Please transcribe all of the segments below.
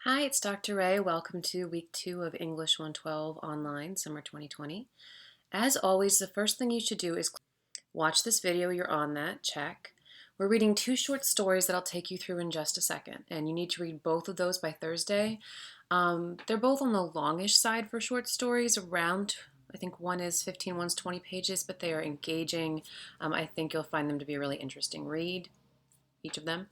Hi, it's Dr. Ray. Welcome to week 2 of English 112 online, summer 2020. As always, the first thing you should do is watch this video. You're on that, check. We're reading 2 short stories that I'll take you through in just a second, and you need to read both of those by Thursday. They're both on the longish side for short stories, around, I think one is 15, one's 20 pages, but they are engaging. I think you'll find them to be a really interesting read, each of them.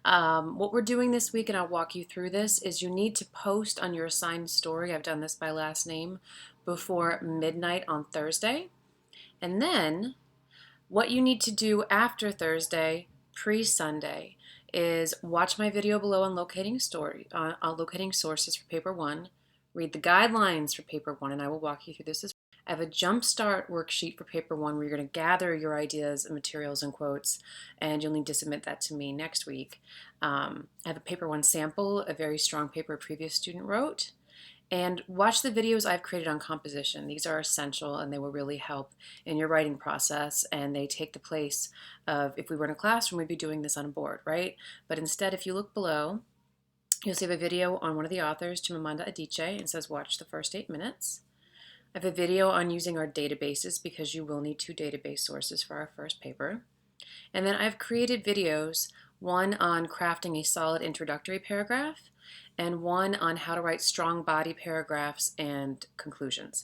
What we're doing this week, and I'll walk you through this, is you need to post on your assigned story, I've done this by last name, before midnight on Thursday. And then what you need to do after Thursday, pre-Sunday, is watch my video below on locating sources for paper 1, read the guidelines for paper 1, and I will walk you through this as well. I have a jumpstart worksheet for paper 1 where you're going to gather your ideas and materials and quotes, and you'll need to submit that to me next week. I have a paper 1 sample, a very strong paper a previous student wrote. And watch the videos I've created on composition. These are essential and they will really help in your writing process, and they take the place of, if we were in a classroom, we'd be doing this on a board, right? But instead, if you look below, you'll see a video on one of the authors, Chimamanda Adichie, and it says watch the first 8 minutes. I have a video on using our databases because you will need 2 database sources for our first paper. And then I've created videos, one on crafting a solid introductory paragraph and one on how to write strong body paragraphs and conclusions.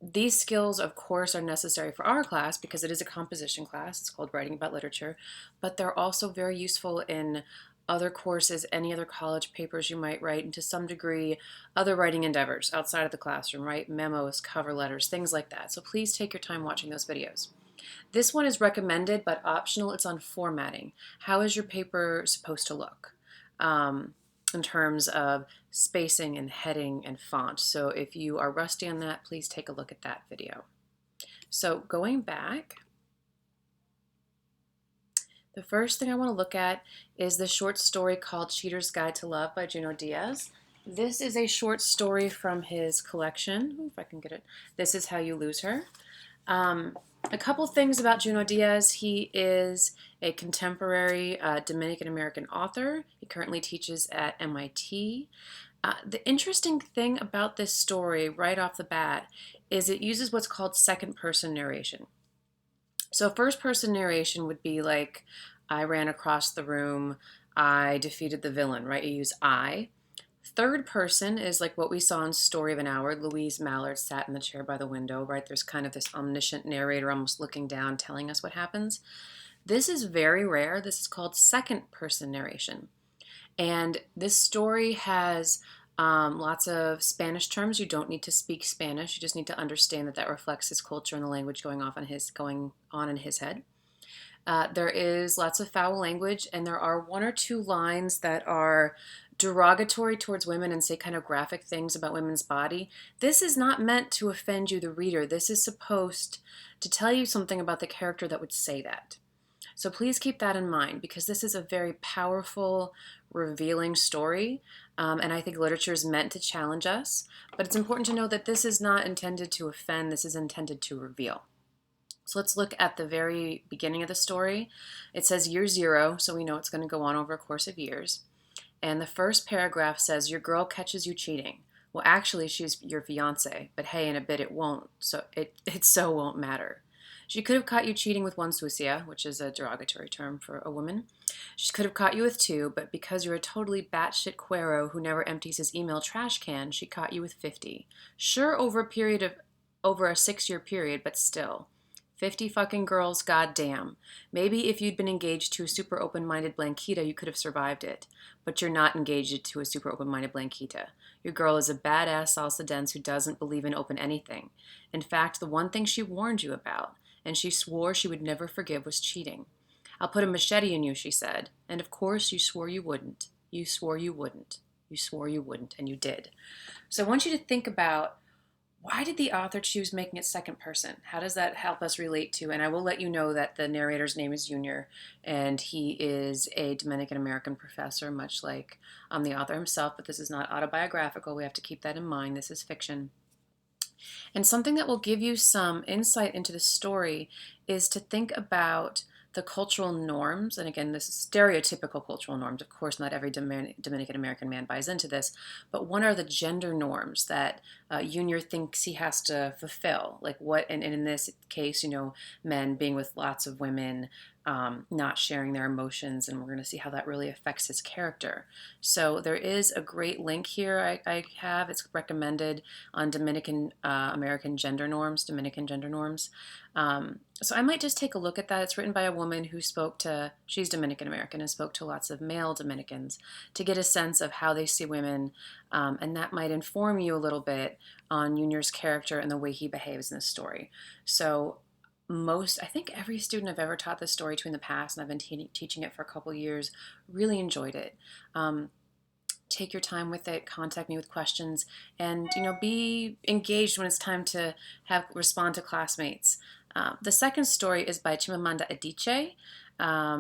These skills, of course, are necessary for our class because it is a composition class. It's called Writing About Literature, but they're also very useful in other courses, any other college papers you might write, and to some degree, other writing endeavors outside of the classroom, right? Memos, cover letters, things like that. So please take your time watching those videos. This one is recommended but optional. It's on formatting. How is your paper supposed to look in terms of spacing and heading and font? So if you are rusty on that, please take a look at that video. So going back, the first thing I want to look at is the short story called Cheater's Guide to Love by Junot Diaz. This is a short story from his collection. If I can get it. This is How You Lose Her. A couple things about Junot Diaz. He is a contemporary Dominican-American author. He currently teaches at MIT. The interesting thing about this story right off the bat is it uses what's called second-person narration. So first-person narration would be like, I ran across the room, I defeated the villain, right? You use I. Third person is like what we saw in Story of an Hour. Louise Mallard sat in the chair by the window, right? There's kind of this omniscient narrator almost looking down, telling us what happens. This is very rare. This is called second person narration. And this story has lots of Spanish terms. You don't need to speak Spanish. You just need to understand that that reflects his culture and the language going on in his head. There is lots of foul language, and there are 1 or 2 lines that are derogatory towards women and say kind of graphic things about women's body. This is not meant to offend you, the reader. This is supposed to tell you something about the character that would say that. So please keep that in mind because this is a very powerful, revealing story, and I think literature is meant to challenge us, but it's important to know that this is not intended to offend, this is intended to reveal. So let's look at the very beginning of the story. It says year 0, so we know it's going to go on over a course of years. And the first paragraph says, your girl catches you cheating. Well, actually, she's your fiance, but hey, in a bit it won't, so it won't matter. She could have caught you cheating with 1 sucia, which is a derogatory term for a woman. She could have caught you with 2, but because you're a totally batshit Cuero who never empties his email trash can, she caught you with 50. Sure, over a 6-year period, but still. 50 fucking girls, goddamn. Maybe if you'd been engaged to a super open-minded Blanquita, you could have survived it. But you're not engaged to a super open-minded Blanquita. Your girl is a badass salsa dance who doesn't believe in open anything. In fact, the one thing she warned you about, and she swore she would never forgive, was cheating. I'll put a machete in you, she said. And of course you swore you wouldn't. You swore you wouldn't. You swore you wouldn't, and you did. So I want you to think about, why did the author choose making it second person? How does that help us relate to? And I will let you know that the narrator's name is Junior, and he is a Dominican-American professor, much like the author himself, but this is not autobiographical. We have to keep that in mind. This is fiction. And something that will give you some insight into the story is to think about the cultural norms, and again, this is stereotypical cultural norms. Of course, not every Dominican American man buys into this, but what are the gender norms that Junior thinks he has to fulfill? Like what, and in this case, men being with lots of women, not sharing their emotions, and we're going to see how that really affects his character. So there is a great link here I have. It's recommended on Dominican American gender norms, Dominican gender norms. So I might just take a look at that. It's written by a woman who she's Dominican American and spoke to lots of male Dominicans to get a sense of how they see women, and that might inform you a little bit on Junior's character and the way he behaves in this story. So I think every student I've ever taught this story to in the past, and I've been teaching it for a couple years, really enjoyed it. Take your time with it, contact me with questions, and be engaged when it's time to respond to classmates. The second story is by Chimamanda Adichie.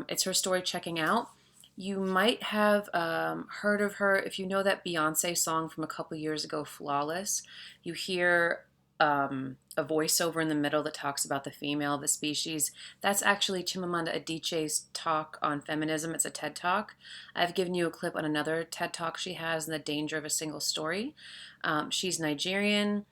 It's her story, Checking Out. You might have heard of her if you know that Beyonce song from a couple years ago, Flawless. You hear a voiceover in the middle that talks about the female of the species. That's actually Chimamanda Adichie's talk on feminism. It's a TED Talk. I've given you a clip on another TED Talk she has, on the danger of a single story. She's Nigerian.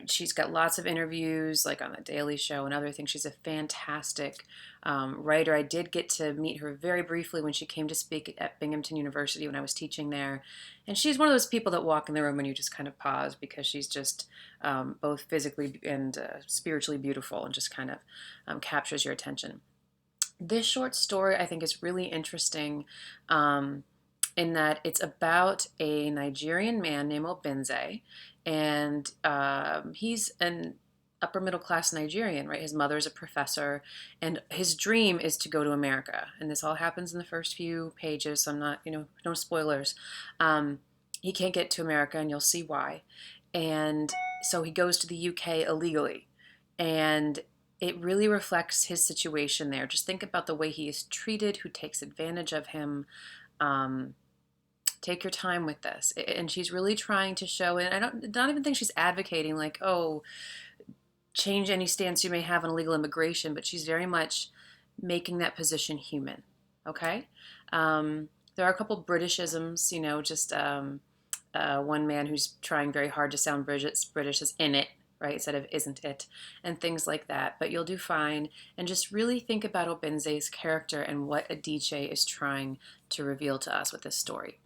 She's got lots of interviews, like on The Daily Show and other things. She's a fantastic writer. I did get to meet her very briefly when she came to speak at Binghamton University when I was teaching there. And she's one of those people that walk in the room and you just kind of pause because she's just both physically and spiritually beautiful, and just kind of captures your attention. This short story I think is really interesting in that it's about a Nigerian man named Obinze, and he's an upper middle class Nigerian, right? His mother's a professor, and his dream is to go to America. And this all happens in the first few pages, so I'm not, no spoilers. He can't get to America, and you'll see why. And so he goes to the UK illegally, and it really reflects his situation there. Just think about the way he is treated, who takes advantage of him. Take your time with this. And she's really trying to show, and I don't even think she's advocating like, oh, change any stance you may have on illegal immigration, but she's very much making that position human. Okay? There are a couple Britishisms, just one man who's trying very hard to sound British is in it, right, instead of isn't it, and things like that. But you'll do fine, and just really think about Obinze's character and what Adichie is trying to reveal to us with this story.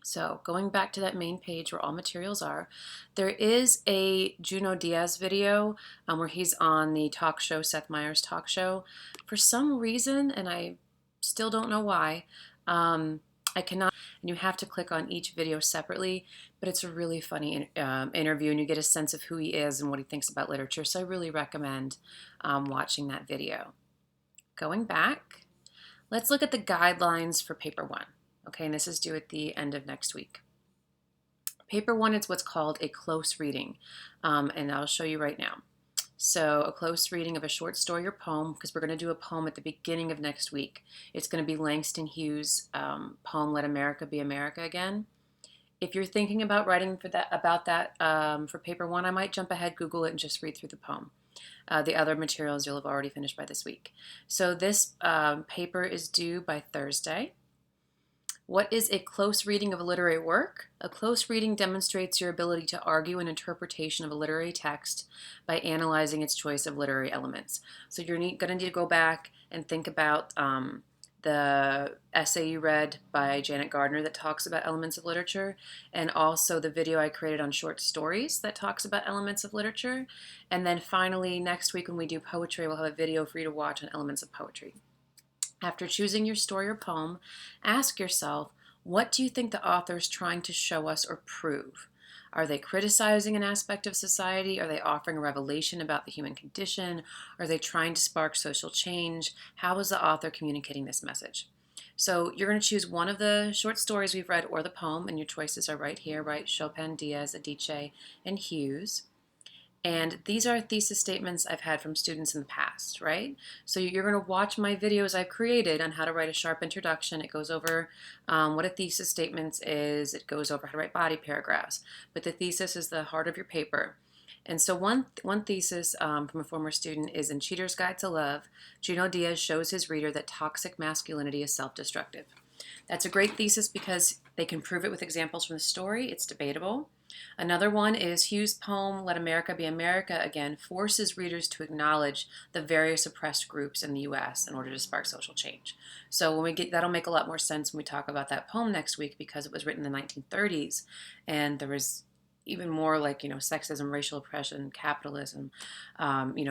So going back to that main page where all materials are, there is a Junot Diaz video where he's on the talk show, Seth Meyers' talk show. For some reason, and I still don't know why, I cannot, and you have to click on each video separately, but it's a really funny interview, and you get a sense of who he is and what he thinks about literature, so I really recommend watching that video. Going back, let's look at the guidelines for paper 1. Okay, and this is due at the end of next week. Paper 1 is what's called a close reading, and I'll show you right now. So a close reading of a short story or poem, because we're going to do a poem at the beginning of next week. It's going to be Langston Hughes' poem, Let America Be America Again. If you're thinking about writing about that for paper 1, I might jump ahead, Google it, and just read through the poem. The other materials you'll have already finished by this week. So this paper is due by Thursday. What is a close reading of a literary work? A close reading demonstrates your ability to argue an interpretation of a literary text by analyzing its choice of literary elements. So you're going to need to go back and think about the essay you read by Janet Gardner that talks about elements of literature, and also the video I created on short stories that talks about elements of literature. And then finally, next week when we do poetry, we'll have a video for you to watch on elements of poetry. After choosing your story or poem, ask yourself, what do you think the author is trying to show us or prove? Are they criticizing an aspect of society? Are they offering a revelation about the human condition? Are they trying to spark social change? How is the author communicating this message? So you're going to choose one of the short stories we've read or the poem, and your choices are right here, right? Chopin, Diaz, Adichie, and Hughes. And these are thesis statements I've had from students in the past, right? So you're going to watch my videos I've created on how to write a sharp introduction. It goes over what a thesis statement is. It goes over how to write body paragraphs. But the thesis is the heart of your paper. And so one thesis from a former student is in Cheater's Guide to Love, Junot Diaz shows his reader that toxic masculinity is self-destructive. That's a great thesis because they can prove it with examples from the story. It's debatable. Another one is Hugh's poem, Let America Be America Again, forces readers to acknowledge the various oppressed groups in the U.S. in order to spark social change. So when we get, that'll make a lot more sense when we talk about that poem next week, because it was written in the 1930s, and there was even more like, sexism, racial oppression, capitalism,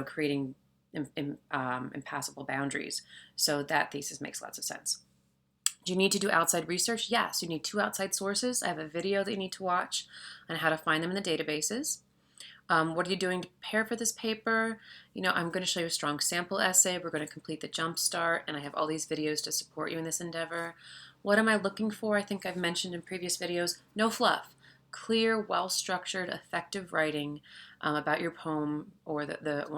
creating impassable boundaries. So that thesis makes lots of sense. Do you need to do outside research? Yes, you need 2 outside sources. I have a video that you need to watch on how to find them in the databases. What are you doing to prepare for this paper? I'm going to show you a strong sample essay. We're going to complete the jumpstart, and I have all these videos to support you in this endeavor. What am I looking for? I think I've mentioned in previous videos, no fluff. Clear, well-structured, effective writing about your poem or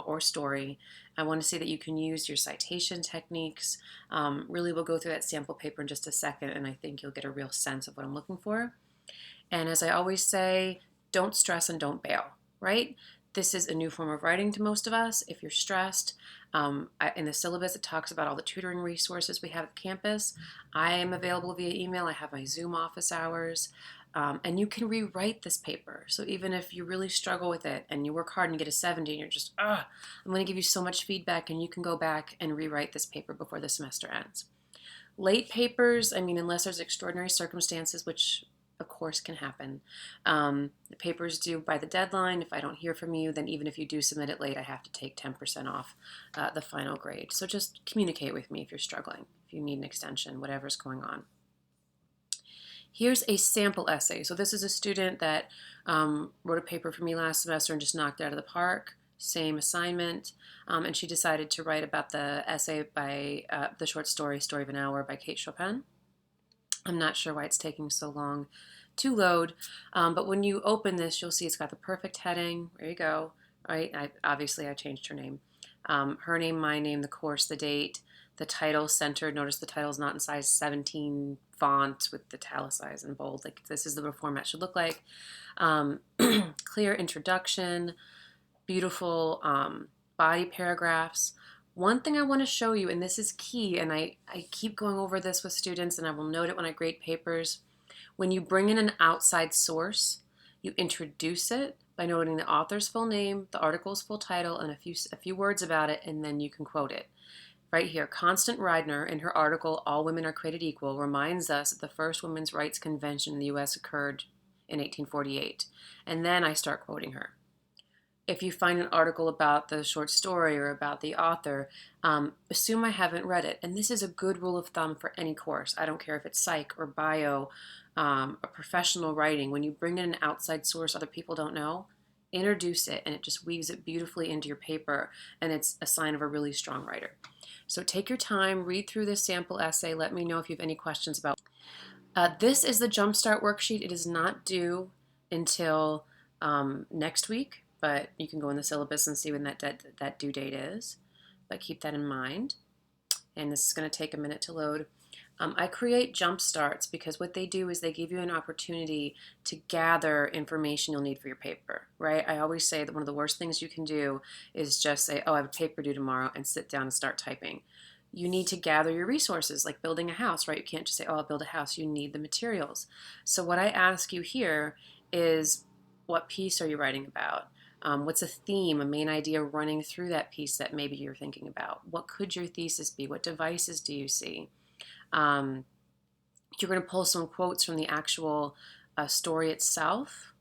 or story. I want to see that you can use your citation techniques. Really, we'll go through that sample paper in just a second, and I think you'll get a real sense of what I'm looking for. And as I always say, don't stress and don't bail, right? This is a new form of writing to most of us. If you're stressed, in the syllabus, it talks about all the tutoring resources we have at campus. I am available via email. I have my Zoom office hours. And you can rewrite this paper. So even if you really struggle with it and you work hard and you get a 70 and you're just, I'm going to give you so much feedback, and you can go back and rewrite this paper before the semester ends. Late papers, unless there's extraordinary circumstances, which of course can happen. The paper's due by the deadline. If I don't hear from you, then even if you do submit it late, I have to take 10% off the final grade. So just communicate with me if you're struggling, if you need an extension, whatever's going on. Here's a sample essay. So this is a student that wrote a paper for me last semester and just knocked it out of the park. Same assignment. And she decided to write about the essay by the short story, Story of an Hour by Kate Chopin. I'm not sure why it's taking so long to load, but when you open this, you'll see it's got the perfect heading. There you go. Right? Obviously, I changed her name. Her name, my name, the course, the date, the title centered. Notice the title's not in size 17 font with italicized and bold. Like, this is the format should look like. Clear introduction, beautiful body paragraphs. One thing I want to show you, and this is key, and I keep going over this with students, and I will note it when I grade papers. When you bring in an outside source, you introduce it by noting the author's full name, the article's full title, and a few words about it, and then you can quote it. Right here, Constance Reidner, in her article, All Women Are Created Equal, reminds us that the first women's rights convention in the U.S. occurred in 1848. And then I start quoting her. If you find an article about the short story or about the author, assume I haven't read it. And this is a good rule of thumb for any course. I don't care if it's psych or bio, or professional writing. When you bring in an outside source other people don't know, introduce it, and it just weaves it beautifully into your paper, and it's a sign of a really strong writer. So take your time, read through this sample essay. Let me know if you have any questions about it. This is the Jumpstart worksheet. It is not due until next week, but you can go in the syllabus and see when that due date is. But keep that in mind. And this is going to take a minute to load. I create jump starts because what they do is they give you an opportunity to gather information you'll need for your paper, right? I always say that one of the worst things you can do is just say, I have a paper due tomorrow, and sit down and start typing. You need to gather your resources, like building a house, right? You can't just say, I'll build a house. You need the materials. So what I ask you here is, what piece are you writing about? What's a theme, a main idea running through that piece that maybe you're thinking about? What could your thesis be? What devices do you see? You're going to pull some quotes from the actual story itself,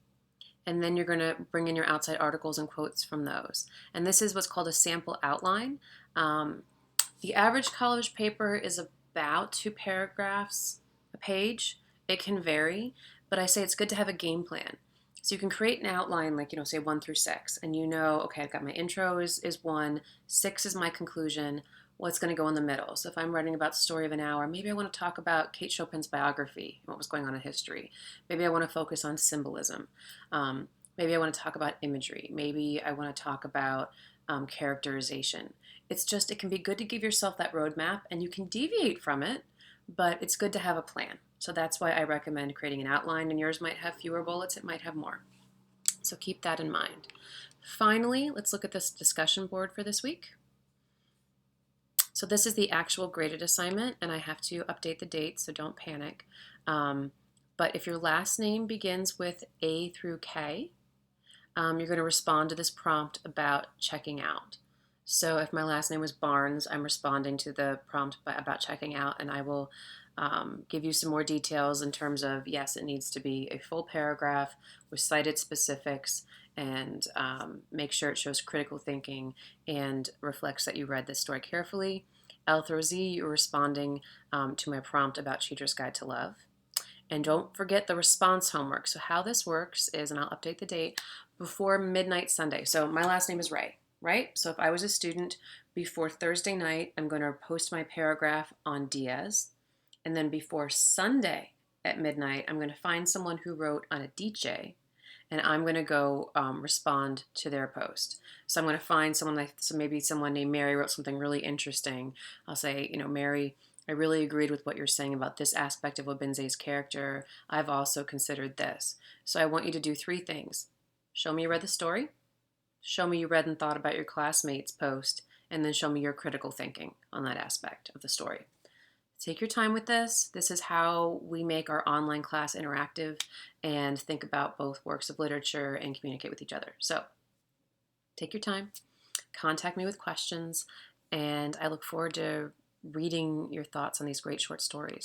and then you're going to bring in your outside articles and quotes from those. And this is what's called a sample outline. The average college paper is about 2 paragraphs a page. It can vary, but I say it's good to have a game plan. So you can create an outline, like, say 1 through 6, and okay, I've got my intro is 1, 6 is my conclusion, what's going to go in the middle. So if I'm writing about the Story of an Hour, maybe I want to talk about Kate Chopin's biography, what was going on in history. Maybe I want to focus on symbolism. Maybe I want to talk about imagery. Maybe I want to talk about characterization. It can be good to give yourself that roadmap, and you can deviate from it, but it's good to have a plan. So that's why I recommend creating an outline, and yours might have fewer bullets, it might have more. So keep that in mind. Finally, let's look at this discussion board for this week. So this is the actual graded assignment, and I have to update the date, so don't panic. But if your last name begins with A through K, you're going to respond to this prompt about checking out. So if my last name was Barnes, I'm responding to the prompt about checking out, and I will give you some more details in terms of, yes, it needs to be a full paragraph with cited specifics, and make sure it shows critical thinking and reflects that you read this story carefully. L through Z, you're responding to my prompt about Cheater's Guide to Love. And don't forget the response homework. So how this works is, and I'll update the date, before midnight Sunday. So my last name is Ray, right? So if I was a student, before Thursday night, I'm going to post my paragraph on Diaz. And then before Sunday at midnight, I'm going to find someone who wrote on Adichie, and I'm going to go respond to their post. So I'm going to find someone, so maybe someone named Mary wrote something really interesting. I'll say, Mary, I really agreed with what you're saying about this aspect of Obinze's character. I've also considered this. So I want you to do 3 things. Show me you read the story, show me you read and thought about your classmates' post, and then show me your critical thinking on that aspect of the story. Take your time with this. This is how we make our online class interactive and think about both works of literature and communicate with each other. So take your time, contact me with questions, and I look forward to reading your thoughts on these great short stories.